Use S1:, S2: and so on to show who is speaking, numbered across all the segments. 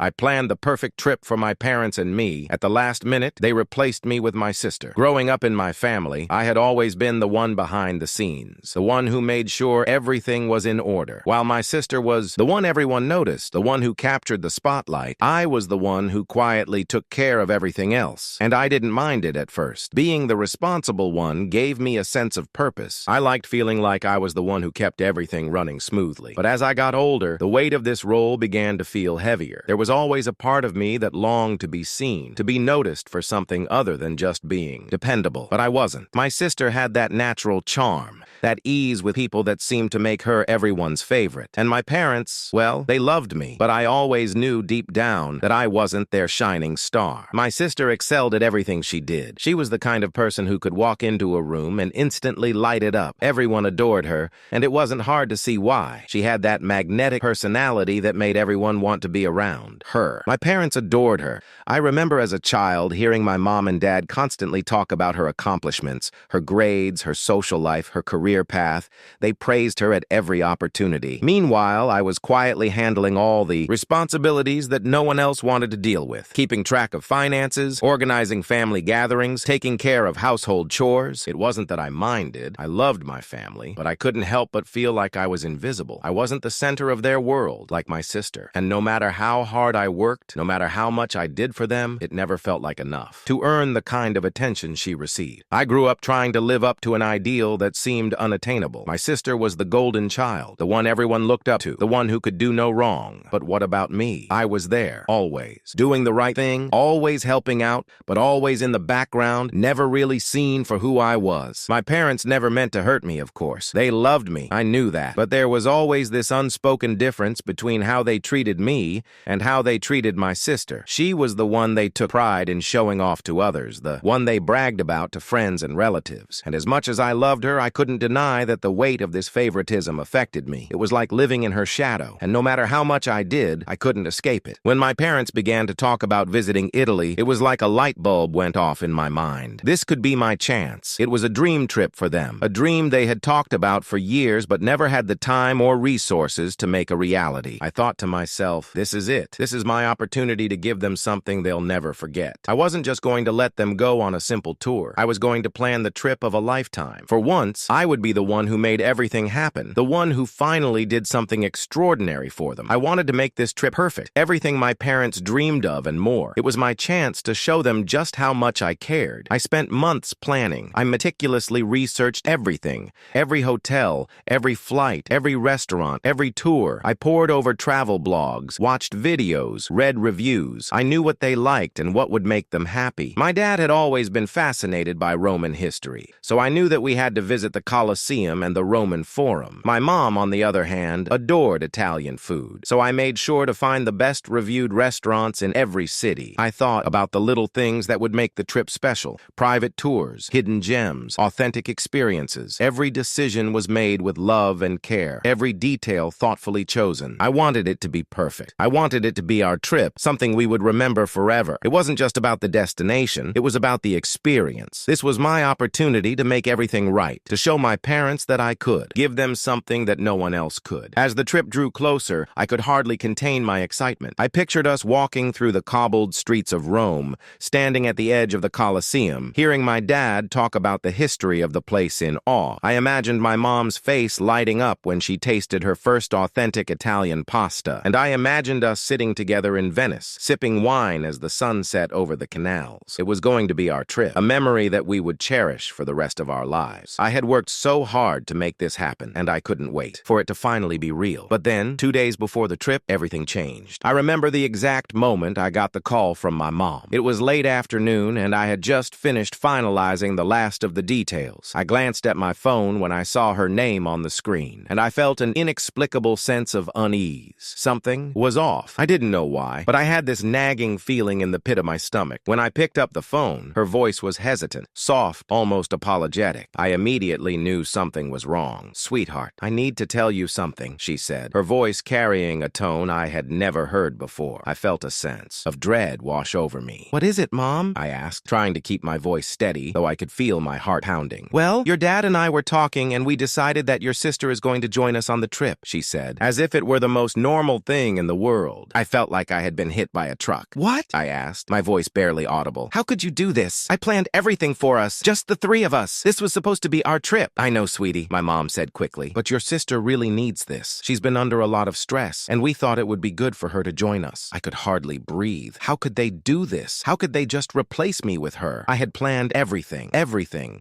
S1: I planned the perfect trip for my parents and me. At the last minute, they replaced me with my sister. Growing up in my family, I had always been the one behind the scenes, the one who made sure everything was in order. While my sister was the one everyone noticed, the one who captured the spotlight, I was the one who quietly took care of everything else. And I didn't mind it at first. Being the responsible one gave me a sense of purpose. I liked feeling like I was the one who kept everything running smoothly. But as I got older, the weight of this role began to feel heavier. There was always a part of me that longed to be seen, to be noticed for something other than just being dependable. But I wasn't. My sister had that natural charm, that ease with people that seemed to make her everyone's favorite. And my parents, well, they loved me, but I always knew deep down that I wasn't their shining star. My sister excelled at everything she did. She was the kind of person who could walk into a room and instantly light it up. Everyone adored her, and it wasn't hard to see why. She had that magnetic personality that made everyone want to be around her. My parents adored her. I remember as a child hearing my mom and dad constantly talk about her accomplishments, her grades, her social life, her career path. They praised her at every opportunity. Meanwhile, I was quietly handling all the responsibilities that no one else wanted to deal with. Keeping track of finances, organizing family gatherings, taking care of household chores. It wasn't that I minded. I loved my family, but I couldn't help but feel like I was invisible. I wasn't the center of their world, like my sister. And no matter how hard I worked, no matter how much I did for them, it never felt like enough to earn the kind of attention she received. I grew up trying to live up to an ideal that seemed unattainable. My sister was the golden child, the one everyone looked up to, the one who could do no wrong. But what about me? I was there, always, doing the right thing, always helping out, but always in the background, never really seen for who I was. My parents never meant to hurt me, of course. They loved me, I knew that. But there was always this unspoken difference between how they treated me and how they treated my sister. She was the one they took pride in showing off to others, the one they bragged about to friends and relatives. And as much as I loved her, I couldn't deny that the weight of this favoritism affected me. It was like living in her shadow, and no matter how much I did, I couldn't escape it. When my parents began to talk about visiting Italy, it was like a light bulb went off in my mind. This could be my chance. It was a dream trip for them, a dream they had talked about for years but never had the time or resources to make a reality. I thought to myself, this is it. This is my opportunity to give them something they'll never forget. I wasn't just going to let them go on a simple tour. I was going to plan the trip of a lifetime. For once, I would be the one who made everything happen, the one who finally did something extraordinary for them. I wanted to make this trip perfect, everything my parents dreamed of and more. It was my chance to show them just how much I cared. I spent months planning. I meticulously researched everything, every hotel, every flight, every restaurant, every tour. I pored over travel blogs, watched videos, read reviews. I knew what they liked and what would make them happy. My dad had always been fascinated by Roman history, so I knew that we had to visit the Colosseum and the Roman Forum. My mom, on the other hand, adored Italian food, so I made sure to find the best reviewed restaurants in every city. I thought about the little things that would make the trip special: private tours, hidden gems, authentic experiences. Every decision was made with love and care, every detail thoughtfully chosen. I wanted it to be perfect. I wanted it to be our trip, something we would remember forever. It wasn't just about the destination, it was about the experience. This was my opportunity to make everything right, to show my parents that I could, give them something that no one else could. As the trip drew closer, I could hardly contain my excitement. I pictured us walking through the cobbled streets of Rome, standing at the edge of the Colosseum, hearing my dad talk about the history of the place in awe. I imagined my mom's face lighting up when she tasted her first authentic Italian pasta, and I imagined us sitting together in Venice, sipping wine as the sun set over the canals. It was going to be our trip, a memory that we would cherish for the rest of our lives. I had worked so hard to make this happen, and I couldn't wait for it to finally be real. But then, 2 days before the trip, everything changed. I remember the exact moment I got the call from my mom. It was late afternoon, and I had just finished finalizing the last of the details. I glanced at my phone when I saw her name on the screen, and I felt an inexplicable sense of unease. Something was off. I didn't know why, but I had this nagging feeling in the pit of my stomach. When I picked up the phone, her voice was hesitant, soft, almost apologetic. I immediately knew something was wrong. "Sweetheart, I need to tell you something," she said, her voice carrying a tone I had never heard before. I felt a sense of dread wash over me. "What is it, Mom?" I asked, trying to keep my voice steady, though I could feel my heart pounding. "Well, your dad and I were talking, and we decided that your sister is going to join us on the trip," she said, as if it were the most normal thing in the world. I felt like I had been hit by a truck. What? I asked, my voice barely audible. How could you do this? I planned everything for us, just the three of us. This was supposed to be our trip. I know, sweetie, my mom said quickly, but your sister really needs this. She's been under a lot of stress, and we thought it would be good for her to join us. I could hardly breathe. How could they do this? How could they just replace me with her? I had planned everything,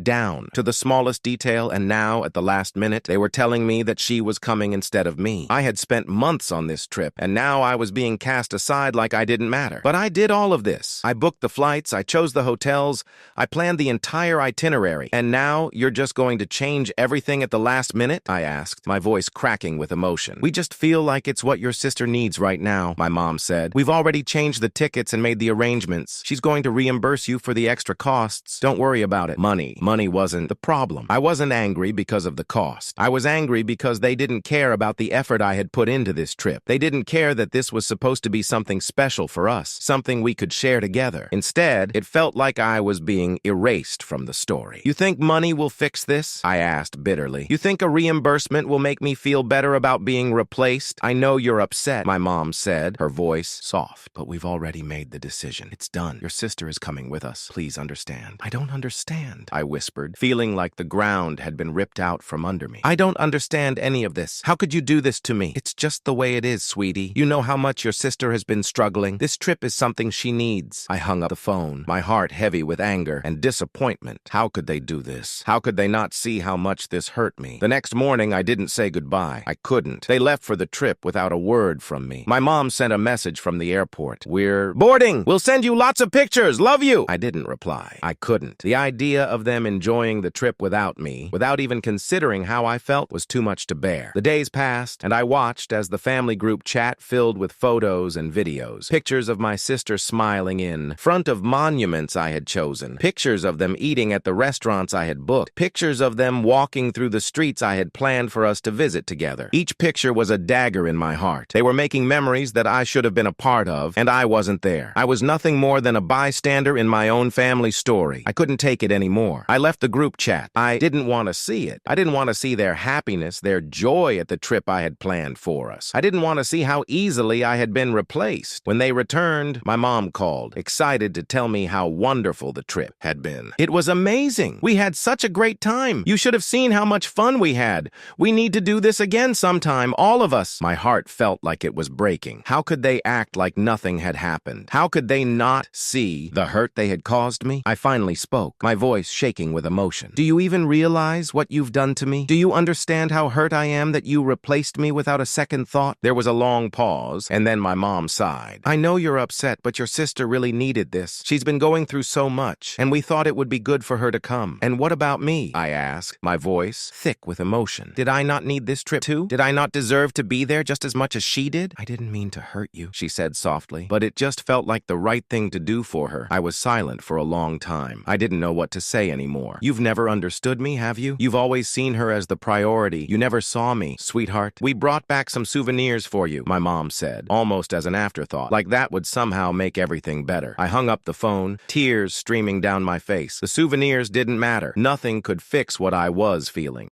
S1: down to the smallest detail, and now, at the last minute, they were telling me that she was coming instead of me. I had spent months on this trip, and now I was being cast aside like I didn't matter. But I did all of this. I booked the flights, I chose the hotels, I planned the entire itinerary. And now you're just going to change everything at the last minute? I asked, my voice cracking with emotion. We just feel like it's what your sister needs right now, my mom said. We've already changed the tickets and made the arrangements. She's going to reimburse you for the extra costs. Don't worry about it. Money wasn't the problem. I wasn't angry because of the cost. I was angry because they didn't care about the effort I had put into this trip. They didn't care that this was supposed to be something special for us, something we could share together. Instead, it felt like I was being erased from the story. You think money will fix this? I asked bitterly. You think a reimbursement will make me feel better about being replaced? I know you're upset, my mom said, her voice soft. But we've already made the decision. It's done. Your sister is coming with us. Please understand. I don't understand, I whispered, feeling like the ground had been ripped out from under me. I don't understand any of this. How could you do this to me? It's just the way it is, sweetie. You know how much your sister has been struggling. This trip is something she needs. I hung up the phone, my heart heavy with anger and disappointment. How could they do this? How could they not see how much this hurt me? The next morning, I didn't say goodbye. I couldn't. They left for the trip without a word from me. My mom sent a message from the airport. We're boarding. We'll send you lots of pictures. Love you. I didn't reply. I couldn't. The idea of them enjoying the trip without me, without even considering how I felt, was too much to bear. The days passed, and I watched as the family group chat filled with photos and videos. Pictures of my sister smiling in front of monuments I had chosen. Pictures of them eating at the restaurants I had booked. Pictures of them walking through the streets I had planned for us to visit together. Each picture was a dagger in my heart. They were making memories that I should have been a part of, and I wasn't there. I was nothing more than a bystander in my own family story. I couldn't take it anymore. I left the group chat. I didn't want to see it. I didn't want to see their happiness, their joy at the trip I had planned for us. I didn't want to see how easily I had been replaced. When they returned, my mom called, excited to tell me how wonderful the trip had been. It was amazing. We had such a great time. You should have seen how much fun we had. We need to do this again sometime, all of us. My heart felt like it was breaking. How could they act like nothing had happened? How could they not see the hurt they had caused me? I finally spoke, my voice shaking with emotion. Do you even realize what you've done to me? Do you understand how hurt I am that you replaced me without a second thought? There was a long pause, and then my mom sighed. I know you're upset, but your sister really needed this. She's been going through so much, and we thought it would be good for her to come. And what about me? I asked, my voice thick with emotion. Did I not need this trip too? Did I not deserve to be there just as much as she did? I didn't mean to hurt you, she said softly, but it just felt like the right thing to do for her. I was silent for a long time. I didn't know what to say anymore. You've never understood me, have you? You've always seen her as the priority. You never saw me, sweetheart. We brought back some souvenirs for you, my mom said, almost as an afterthought, like that would somehow make everything better. I hung up the phone, tears streaming down my face. The souvenirs didn't matter. Nothing could fix what I was feeling.